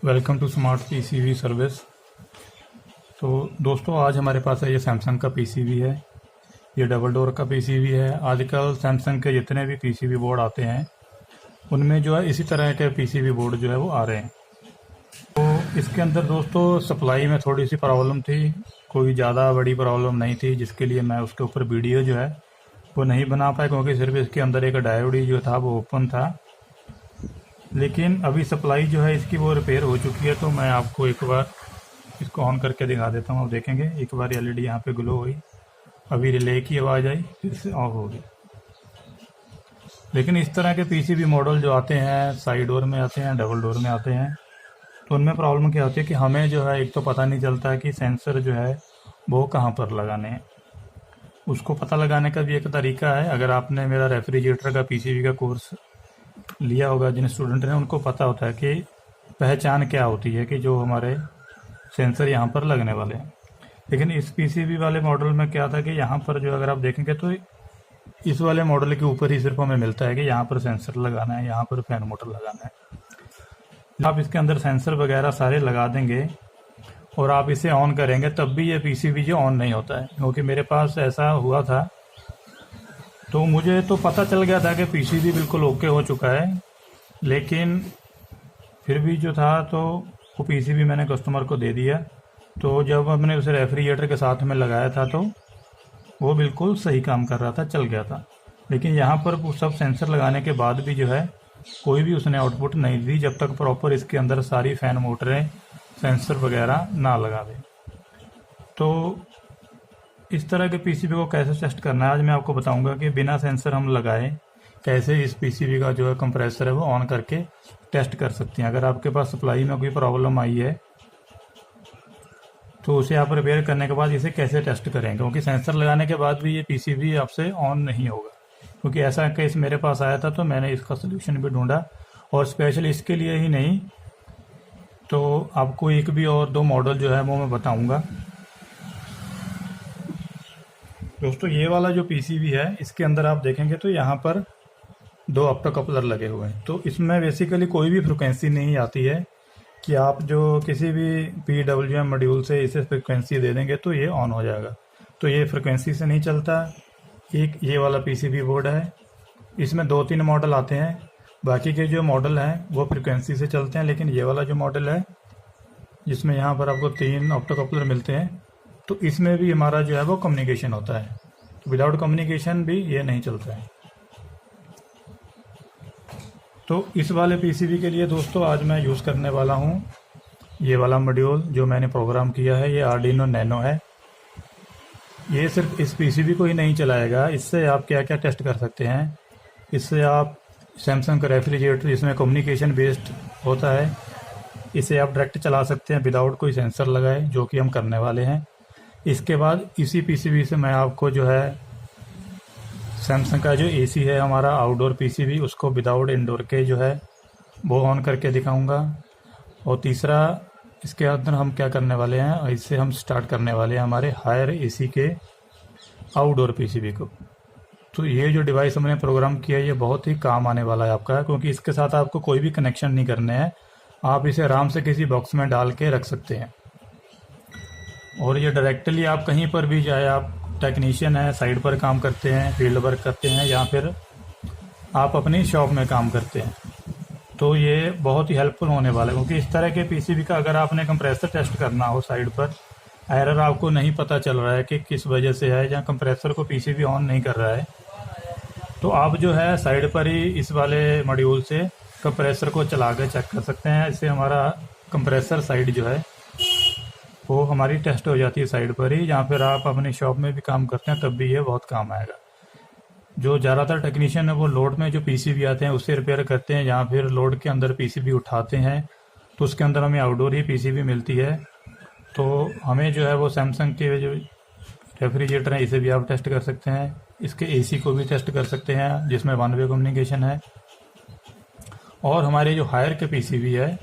Welcome to smart PCB service. तो दोस्तों, आज हमारे पास है ये सैमसंग का पीसीबी है। ये डबल डोर का पीसीबी है। आजकल सैमसंग के जितने भी पीसीबी बोर्ड आते हैं उनमें जो है इसी तरह के पीसीबी बोर्ड जो है वो आ रहे हैं। तो इसके अंदर दोस्तों सप्लाई में थोड़ी सी प्रॉब्लम थी, कोई ज़्यादा बड़ी प्रॉब्लम नहीं थी, जिसके लिए मैं उसके ऊपर वीडियो जो है वो नहीं बना पाया, क्योंकि सिर्फ इसके अंदर एक डायोड ही जो था वो ओपन था। लेकिन अभी सप्लाई जो है इसकी वो रिपेयर हो चुकी है। तो मैं आपको एक बार इसको ऑन करके दिखा देता हूँ। आप देखेंगे एक बार एलईडी यहाँ पे ग्लो हुई, अभी रिले की आवाज़ आई, फिर से ऑफ हो गई। लेकिन इस तरह के पीसीबी मॉडल जो आते हैं, साइड डोर में आते हैं, डबल डोर में आते हैं, तो उनमें प्रॉब्लम क्या होती है कि हमें जो है एक तो पता नहीं चलता है कि सेंसर जो है वो कहाँ पर लगाने हैं। उसको पता लगाने का भी एक तरीका है। अगर आपने मेरा रेफ्रिजरेटर का पीसीबी का कोर्स लिया होगा, जिन स्टूडेंट ने, उनको पता होता है कि पहचान क्या होती है कि जो हमारे सेंसर यहाँ पर लगने वाले हैं। लेकिन इस पीसीबी वाले मॉडल में क्या था कि यहाँ पर जो अगर आप देखेंगे तो इस वाले मॉडल के ऊपर ही सिर्फ हमें मिलता है कि यहाँ पर सेंसर लगाना है, यहाँ पर फैन मोटर लगाना है। आप इसके अंदर सेंसर वगैरह सारे लगा देंगे और आप इसे ऑन करेंगे तब भी ये पीसीबी जो ऑन नहीं होता है। क्योंकि मेरे पास ऐसा हुआ था, तो मुझे तो पता चल गया था कि पीसीबी बिल्कुल ओके हो चुका है, लेकिन फिर भी जो था तो वो पीसीबी मैंने कस्टमर को दे दिया। तो जब हमने उसे रेफ्रिजरेटर के साथ में लगाया था तो वो बिल्कुल सही काम कर रहा था, चल गया था। लेकिन यहाँ पर वो सब सेंसर लगाने के बाद भी जो है कोई भी उसने आउटपुट नहीं दी, जब तक प्रॉपर इसके अंदर सारी फैन मोटरें सेंसर वगैरह ना लगा दें। तो इस तरह के पीसीबी को कैसे टेस्ट करना है आज मैं आपको बताऊंगा कि बिना सेंसर हम लगाए कैसे इस पीसीबी का जो है कंप्रेसर है वो ऑन करके टेस्ट कर सकते हैं। अगर आपके पास सप्लाई में कोई प्रॉब्लम आई है तो उसे आप रिपेयर करने के बाद इसे कैसे टेस्ट करेंगे, क्योंकि सेंसर लगाने के बाद भी ये पीसीबी आपसे ऑन नहीं होगा। क्योंकि ऐसा केस मेरे पास आया था, तो मैंने इसका सोल्यूशन भी ढूंढा, और स्पेशल इसके लिए ही नहीं तो आपको एक भी और दो मॉडल जो है वो मैं बताऊंगा। दोस्तों, ये वाला जो पीसीबी है इसके अंदर आप देखेंगे तो यहाँ पर दो ऑप्टो कपलर लगे हुए हैं। तो इसमें बेसिकली कोई भी फ्रिक्वेंसी नहीं आती है कि आप जो किसी भी PWM मॉड्यूल से इसे फ्रिक्वेंसी दे देंगे तो ये ऑन हो जाएगा। तो ये फ्रिक्वेंसी से नहीं चलता। एक ये वाला पीसीबी बोर्ड है, इसमें 2-3 मॉडल आते हैं, बाकी के जो मॉडल हैं वो फ्रिक्वेंसी से चलते हैं। लेकिन ये वाला जो मॉडल है जिसमें यहाँ पर आपको 3 ऑप्टो कपलर मिलते हैं, तो इसमें भी हमारा जो है वो कम्युनिकेशन होता है। तो विदाउट कम्युनिकेशन भी ये नहीं चलता है। तो इस वाले पीसीबी के लिए दोस्तों आज मैं यूज़ करने वाला हूँ ये वाला मॉड्यूल जो मैंने प्रोग्राम किया है। ये आर्डिनो नैनो है। ये सिर्फ इस पीसीबी को ही नहीं चलाएगा, इससे आप क्या क्या टेस्ट कर सकते हैं। इससे आप सैमसंग का रेफ्रिजरेटर जिसमें कम्युनिकेशन बेस्ड होता है, इसे आप डायरेक्ट चला सकते हैं विदाउट कोई सेंसर लगाए, जो कि हम करने वाले हैं। इसके बाद इसी पीसीबी से मैं आपको जो है सैमसंग का जो एसी है हमारा आउटडोर पीसीबी, उसको विदाउट इंडोर के जो है वो ऑन करके दिखाऊंगा। और तीसरा, इसके अंदर हम क्या करने वाले हैं, इससे हम स्टार्ट करने वाले हैं हमारे हायर एसी के आउटडोर पीसीबी को। तो ये जो डिवाइस हमने प्रोग्राम किया है ये बहुत ही काम आने वाला है आपका, क्योंकि इसके साथ आपको कोई भी कनेक्शन नहीं करने हैं। आप इसे आराम से किसी बॉक्स में डाल के रख सकते हैं, और ये डायरेक्टली आप कहीं पर भी, चाहे आप टेक्नीशियन है, साइड पर काम करते हैं, फील्ड वर्क करते हैं, या फिर आप अपनी शॉप में काम करते हैं, तो ये बहुत ही हेल्पफुल होने वाला है। क्योंकि इस तरह के पीसीबी का अगर आपने कंप्रेसर टेस्ट करना हो साइड पर, एरर आपको नहीं पता चल रहा है कि किस वजह से है, या कंप्रेसर को पीसीबी ऑन नहीं कर रहा है, तो आप जो है साइड पर ही इस वाले मॉड्यूल से कंप्रेसर को चला कर चेक कर सकते हैं। इससे हमारा कंप्रेसर साइड जो है वो हमारी टेस्ट हो जाती है साइड पर ही। जहाँ फिर आप अपनी शॉप में भी काम करते हैं तब भी ये बहुत काम आएगा। जो ज़्यादातर टेक्नीशियन है वो लोड में जो पीसीबी आते हैं उससे रिपेयर करते हैं, या फिर लोड के अंदर पीसीबी उठाते हैं तो उसके अंदर हमें आउटडोर ही पीसीबी मिलती है। तो हमें जो है वो सैमसंग के जो रेफ्रिजरेटर है इसे भी आप टेस्ट कर सकते हैं, इसके एसी को भी टेस्ट कर सकते हैं जिसमें 1 वे कम्युनिकेशन है। और हमारे जो हायर के पीसीबी है,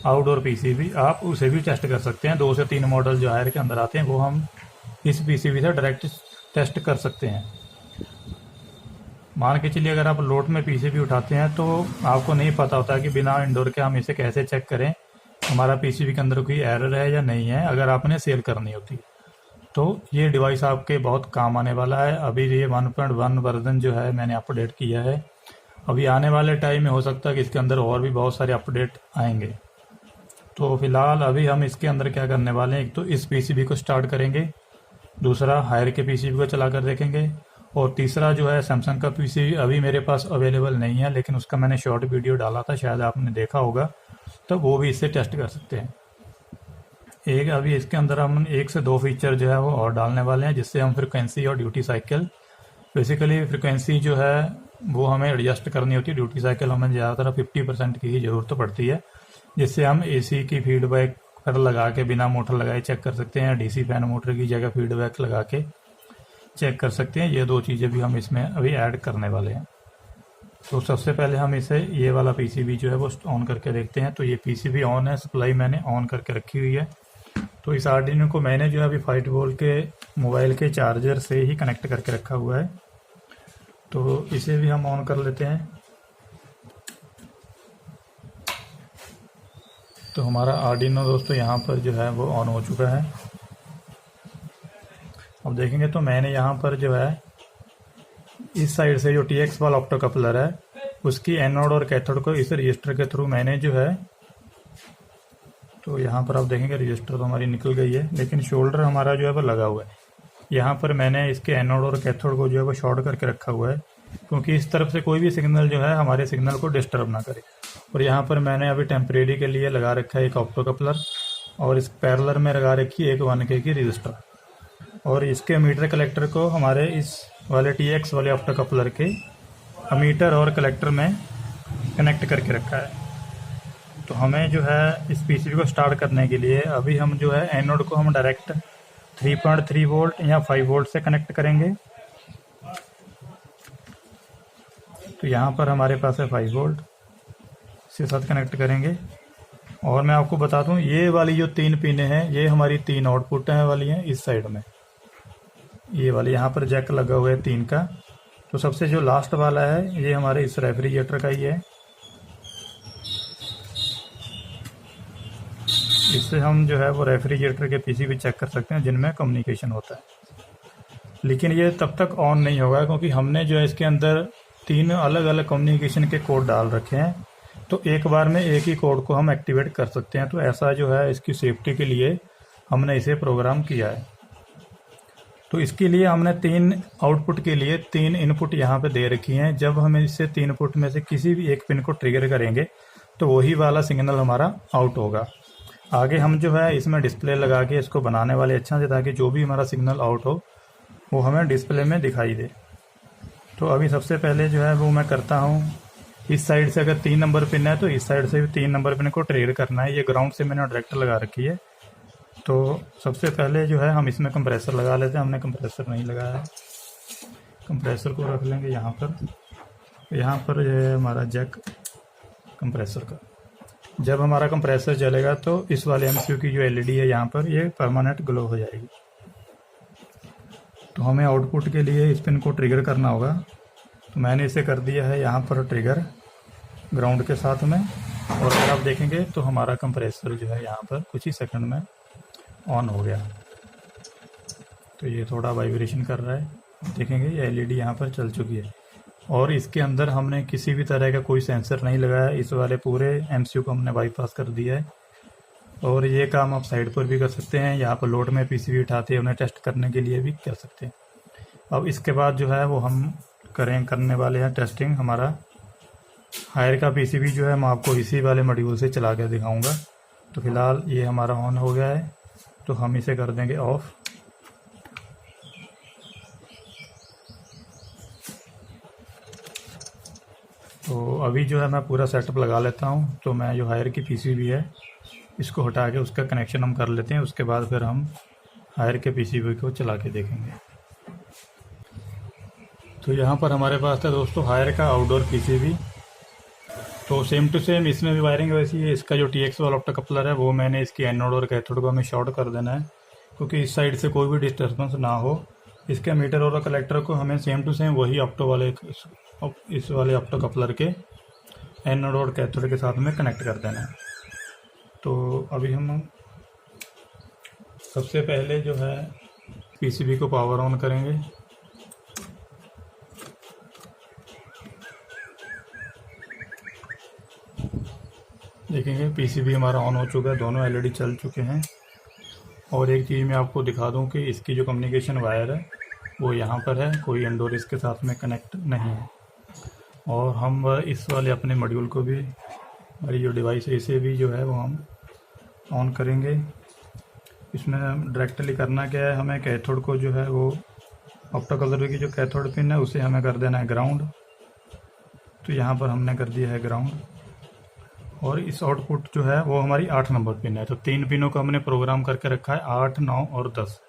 आउटडोर पीसीबी, आप उसे भी टेस्ट कर सकते हैं। 2 से 3 मॉडल जो हायर के अंदर आते हैं वो हम इस पीसीबी से डायरेक्ट टेस्ट कर सकते हैं। मान के चलिए अगर आप लोड में पीसीबी उठाते हैं तो आपको नहीं पता होता कि बिना इंडोर के हम इसे कैसे चेक करें हमारा पीसीबी के अंदर कोई एरर है या नहीं है, अगर आपने सेल करनी होती है तो ये डिवाइस आपके बहुत काम आने वाला है। अभी ये 1.1 वर्जन जो है मैंने अपडेट किया है। अभी आने वाले टाइम में हो सकता है कि इसके अंदर और भी बहुत सारे अपडेट आएंगे। तो फिलहाल अभी हम इसके अंदर क्या करने वाले हैं, एक तो इस पीसीबी को स्टार्ट करेंगे, दूसरा हायर के पीसीबी को चला कर देखेंगे, और तीसरा जो है सैमसंग का पीसीबी अभी मेरे पास अवेलेबल नहीं है, लेकिन उसका मैंने शॉर्ट वीडियो डाला था, शायद आपने देखा होगा, तो वो भी इससे टेस्ट कर सकते हैं। एक अभी इसके अंदर हम 1 से 2 फीचर जो है वो और डालने वाले हैं, जिससे हम फ्रिक्वेंसी और ड्यूटी साइकिल, बेसिकली फ्रिक्वेंसी जो है वो हमें एडजस्ट करनी होती है, ड्यूटी साइकिल हमें ज़्यादातर 50% की ही ज़रूरत पड़ती है, जिससे हम एसी की फीडबैक पर लगा के बिना मोटर लगाए चेक कर सकते हैं, डीसी फैन मोटर की जगह फीडबैक लगा के चेक कर सकते हैं। ये 2 चीज़ें भी हम इसमें अभी ऐड करने वाले हैं। तो सबसे पहले हम इसे ये वाला पीसीबी जो है वो ऑन करके देखते हैं। तो ये पीसीबी ऑन है, सप्लाई मैंने ऑन करके रखी हुई है। तो इस आर्डिनो को मैंने जो है अभी 5 वोल्ट के मोबाइल के चार्जर से ही कनेक्ट करके रखा हुआ है। तो इसे भी हम ऑन कर लेते हैं। तो हमारा आर्डिनो दोस्तों यहाँ पर जो है वो ऑन हो चुका है। अब देखेंगे तो मैंने यहाँ पर जो है इस साइड से जो TX वाला ऑप्टो कपलर है उसकी एनोड और कैथोड को इस रजिस्टर के थ्रू मैंने जो है, तो यहाँ पर आप देखेंगे रजिस्टर तो हमारी निकल गई है, लेकिन शोल्डर हमारा जो है वो लगा हुआ है। यहाँ पर मैंने इसके एनोड और कैथोड को जो है वो शॉर्ट करके रखा हुआ है, क्योंकि इस तरफ से कोई भी सिग्नल जो है हमारे सिग्नल को डिस्टर्ब ना करे। और यहाँ पर मैंने अभी टेम्परेरी के लिए लगा रखा है एक ऑप्टो कपलर, और इस पैरेलल में लगा रखी है एक 1K की रजिस्टर, और इसके मीटर कलेक्टर को हमारे इस वाले TX वाले ऑप्टो कपलर के मीटर और कलेक्टर में कनेक्ट करके रखा है। तो हमें जो है इस पीसीबी को स्टार्ट करने के लिए अभी हम जो है एनोड को हम डायरेक्ट 3.3 वोल्ट या 5 वोल्ट से कनेक्ट करेंगे। तो यहाँ पर हमारे पास है 5 वोल्ट, इसके साथ कनेक्ट करेंगे। और मैं आपको बता दूं, ये वाली जो 3 पिनें हैं ये हमारी 3 आउटपुट है वाली हैं इस साइड में, ये वाली यहाँ पर जैक लगा हुआ है 3 का। तो सबसे जो लास्ट वाला है ये हमारे इस रेफ्रिजरेटर का ही है। इससे हम जो है वो रेफ्रिजरेटर के पीसीबी चेक कर सकते हैं जिनमें कम्युनिकेशन होता है। लेकिन ये तब तक ऑन नहीं होगा क्योंकि हमने जो है इसके अंदर 3 अलग अलग कम्युनिकेशन के कोड डाल रखे हैं, तो एक बार में एक ही कोड को हम एक्टिवेट कर सकते हैं। तो ऐसा जो है इसकी सेफ्टी के लिए हमने इसे प्रोग्राम किया है। तो इसके लिए हमने 3 आउटपुट के लिए 3 इनपुट यहाँ पे दे रखी हैं। जब हम इससे 3 इनपुट में से किसी भी एक पिन को ट्रिगर करेंगे तो वही वाला सिग्नल हमारा आउट होगा। आगे हम जो है इसमें डिस्प्ले लगा के इसको बनाने वाले अच्छा से, ताकि जो भी हमारा सिग्नल आउट हो वो हमें डिस्प्ले में दिखाई दे। तो अभी सबसे पहले जो है वो मैं करता हूँ, इस साइड से अगर 3 नंबर पिन है तो इस साइड से भी 3 नंबर पिन को ट्रिगर करना है। ये ग्राउंड से मैंने डायरेक्ट लगा रखी है। तो सबसे पहले जो है हम इसमें कंप्रेसर लगा लेते हैं। हमने कंप्रेसर नहीं लगाया है, कंप्रेसर को रख लेंगे यहाँ पर। यहाँ पर जो है हमारा जैक कंप्रेसर का, जब हमारा कंप्रेसर चलेगा तो इस वाले MCU की जो LED है यहाँ पर ये परमानेंट ग्लो हो जाएगी। तो हमें आउटपुट के लिए इस पिन को ट्रिगर करना होगा। तो मैंने इसे कर दिया है यहाँ पर ट्रिगर ग्राउंड के साथ में, और अगर आप देखेंगे तो हमारा कंप्रेसर जो है यहाँ पर कुछ ही सेकंड में ऑन हो गया। तो ये थोड़ा वाइब्रेशन कर रहा है, देखेंगे ये LED यहाँ पर चल चुकी है। और इसके अंदर हमने किसी भी तरह का कोई सेंसर नहीं लगाया, इस वाले पूरे MCU को हमने बाईपास कर दिया है। और ये काम आप साइड पर भी कर सकते हैं, यहाँ पर लोड में पीसीबी उठाते हैं उन्हें टेस्ट करने के लिए भी कर सकते हैं। अब इसके बाद जो है वो हम करने वाले हैं टेस्टिंग। हमारा हायर का पीसीबी जो है मैं आपको इसी वाले मॉड्यूल से चला के दिखाऊंगा। तो फिलहाल ये हमारा ऑन हो गया है, तो हम इसे कर देंगे ऑफ। तो अभी जो है मैं पूरा सेटअप लगा लेता हूँ। तो मैं जो हायर की पीसीबी है इसको हटा के उसका कनेक्शन हम कर लेते हैं, उसके बाद फिर हम हायर के पीसीबी को चला के देखेंगे। तो यहाँ पर हमारे पास था दोस्तों हायर का आउटडोर पीसीबी। तो सेम टू सेम इसमें भी वायरिंग वैसी है। इसका जो TX वाला ऑप्टो कपलर है वो मैंने इसकी एनोड और कैथोड को हमें शॉर्ट कर देना है, क्योंकि इस साइड से कोई भी डिस्टर्बेंस ना हो। इसके मीटर और कलेक्टर को हमें सेम टू सेम वही ऑप्टो वाले इस वाले ऑप्टो कपलर के एनोड और कैथोड के साथ में कनेक्ट कर देना है। तो अभी हम सबसे पहले जो है पीसीबी को पावर ऑन करेंगे। देखेंगे पीसीबी हमारा ऑन हो चुका है, दोनों एलईडी चल चुके हैं। और एक चीज़ मैं आपको दिखा दूं कि इसकी जो कम्युनिकेशन वायर है वो यहाँ पर है, कोई इंडोर इसके साथ में कनेक्ट नहीं है। और हम इस वाले अपने मॉड्यूल को भी, हमारी जो डिवाइस है इसे भी जो है वो हम ऑन करेंगे। इसमें डायरेक्टली करना क्या है, हमें कैथोड को जो है वो ऑप्टोकलर की जो कैथोड पिन है उसे हमें कर देना है ग्राउंड। तो यहाँ पर हमने कर दिया है ग्राउंड। और इस आउटपुट जो है वो हमारी 8 नंबर पिन है। तो 3 पिनों को हमने प्रोग्राम करके रखा है 8, 9 और 10।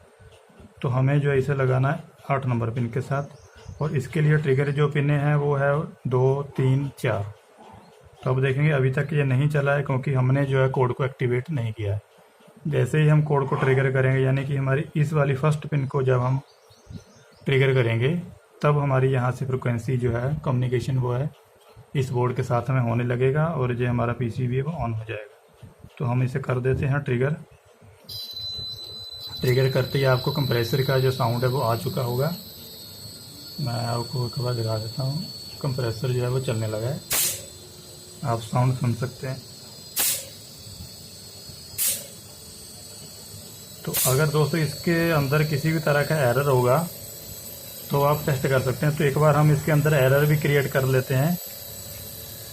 तो हमें जो है इसे लगाना है 8 नंबर पिन के साथ। और इसके लिए ट्रिगर जो पिने हैं वो है 2, 3, 4। तो अब देखेंगे अभी तक ये नहीं चला है क्योंकि हमने जो है कोड को एक्टिवेट नहीं किया है। जैसे ही हम कोड को ट्रिगर करेंगे, यानी कि हमारी इस वाली फर्स्ट पिन को जब हम ट्रिगर करेंगे तब हमारी यहाँ से फ्रिक्वेंसी जो है कम्युनिकेशन वो है इस बोर्ड के साथ में होने लगेगा और जो हमारा पीसीबी है वो ऑन हो जाएगा। तो हम इसे कर देते हैं ट्रिगर। ट्रिगर करते ही आपको कंप्रेसर का जो साउंड है वो आ चुका होगा। मैं आपको एक बार दिखा देता हूँ। कंप्रेसर जो है वो चलने लगा है, आप साउंड सुन सकते हैं। तो अगर दोस्तों इसके अंदर किसी भी तरह का एरर होगा तो आप टेस्ट कर सकते हैं। तो एक बार हम इसके अंदर एरर भी क्रिएट कर लेते हैं।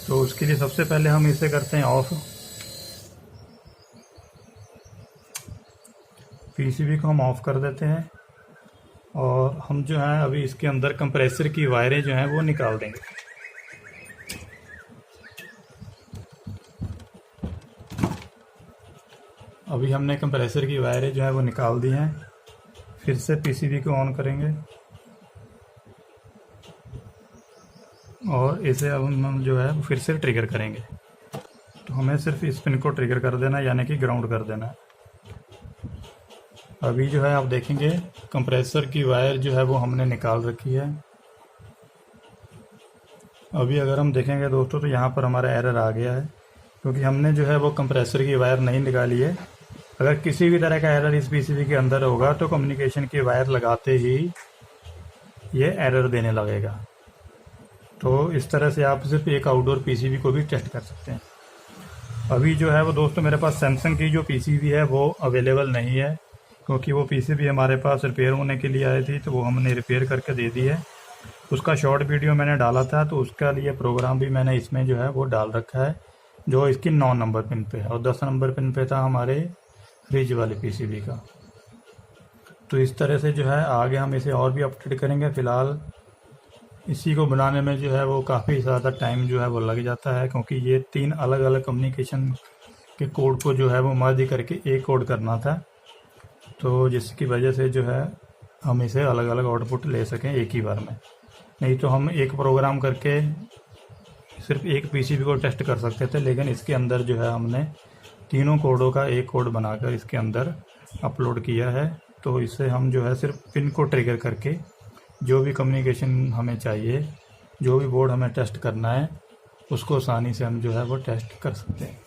तो उसके लिए सबसे पहले हम इसे करते हैं ऑफ। पीसीबी को हम ऑफ कर देते हैं और हम जो है अभी इसके अंदर कंप्रेसर की वायरें जो हैं वो निकाल देंगे। अभी हमने कंप्रेसर की वायरें जो है वो निकाल दी हैं। फिर से पीसीबी को ऑन करेंगे और इसे अब हम जो है फिर से ट्रिगर करेंगे। तो हमें सिर्फ इस पिन को ट्रिगर कर देना, यानी कि ग्राउंड कर देना है। अभी जो है आप देखेंगे कंप्रेसर की वायर जो है वो हमने निकाल रखी है। अभी अगर हम देखेंगे दोस्तों तो यहाँ पर हमारा एरर आ गया है क्योंकि हमने जो है वो कंप्रेसर की वायर नहीं निकाली है। अगर किसी भी तरह का एरर इस पीसीबी के अंदर होगा तो कम्युनिकेशन की वायर लगाते ही ये एरर देने लगेगा। तो इस तरह से आप सिर्फ एक आउटडोर पीसीबी को भी टेस्ट कर सकते हैं। अभी जो है वो दोस्तों मेरे पास सैमसंग की जो पीसीबी है वो अवेलेबल नहीं है क्योंकि वो पीसीबी हमारे पास रिपेयर होने के लिए आई थी, तो वो हमने रिपेयर करके दे दी है। उसका शॉर्ट वीडियो मैंने डाला था, तो उसका लिए प्रोग्राम भी मैंने इसमें जो है वो डाल रखा है जो इसकी 9 नंबर पिन पे है और 10 नंबर पिन पे था हमारे रिज वाले पीसीबी का। तो इस तरह से जो है आगे हम इसे और भी अपडेट करेंगे। फ़िलहाल इसी को बनाने में जो है वो काफ़ी ज़्यादा टाइम जो है वो लग जाता है क्योंकि ये 3 अलग अलग कम्युनिकेशन के कोड को जो है वो मर्ज करके एक कोड करना था। तो जिसकी वजह से जो है हम इसे अलग अलग आउटपुट ले सकें एक ही बार में। नहीं तो हम एक प्रोग्राम करके सिर्फ एक पीसीबी को टेस्ट कर सकते थे, लेकिन इसके अंदर जो है हमने तीनों कोडों का एक कोड बनाकर इसके अंदर अपलोड किया है। तो इससे हम जो है सिर्फ पिन को ट्रिगर करके जो भी कम्युनिकेशन हमें चाहिए, जो भी बोर्ड हमें टेस्ट करना है, उसको आसानी से हम जो है वो टेस्ट कर सकते हैं।